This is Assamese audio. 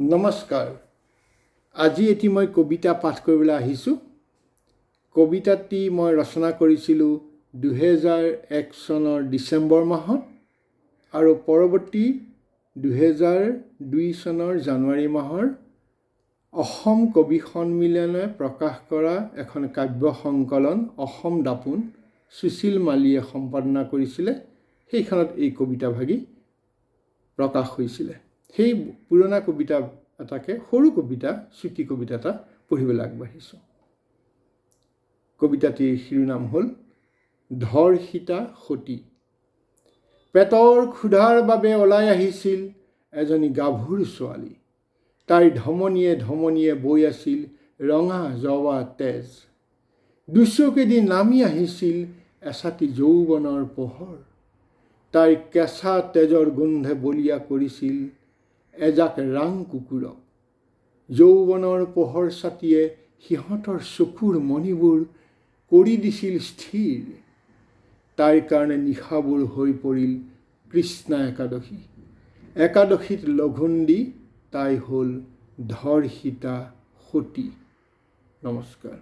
নমস্কাৰ। আজি এটি মই কবিতা পাঠ কৰিবলৈ আহিছোঁ। কবিতাটি মই ৰচনা কৰিছিলোঁ 2001 চনৰ ডিচেম্বৰ মাহত আৰু পৰৱৰ্তী 2002 চনৰ জানুৱাৰী মাহৰ অসম কবি সন্মিলনে প্ৰকাশ কৰা এখন কাব্য সংকলন অসম দাপোন সুশীল মালীয়ে সম্পাদনা কৰিছিলে। সেইখনত এই কবিতাভাগি প্ৰকাশ হৈছিলে। সেই পুৰণা কবিতা এটাকে সৰু কবিতা, চুটি কবিতা এটা পঢ়িবলৈ আগবাঢ়িছোঁ। কবিতাটিৰ শিৰোনাম হ'ল ধৰ্ষিতা সতী। পেটৰ ক্ষুধাৰ বাবে ওলাই আহিছিল এজনী গাভৰু ছোৱালী। তাইৰ ধমনীয়ে ধমনীয়ে বৈ আছিল ৰঙা জৱা তেজ। দুচকুৱেদি নামি আহিছিল এছাতি যৌৱনৰ পোহৰ। তাইৰ কেঁচা তেজৰ গোন্ধে বলিয়া কৰিছিল এজাক ৰাং কুকুৰক। যৌৱনৰ পোহৰ ছাতিয়ে সিহঁতৰ চকুৰ মণিবোৰ কৰি দিছিল স্থিৰ। তাইৰ কাৰণে নিশাবোৰ হৈ পৰিল কৃষ্ণা একাদশী। একাদশীত লঘোণ দি তাই হ'ল ধৰ্ষিতা সতী। নমস্কাৰ।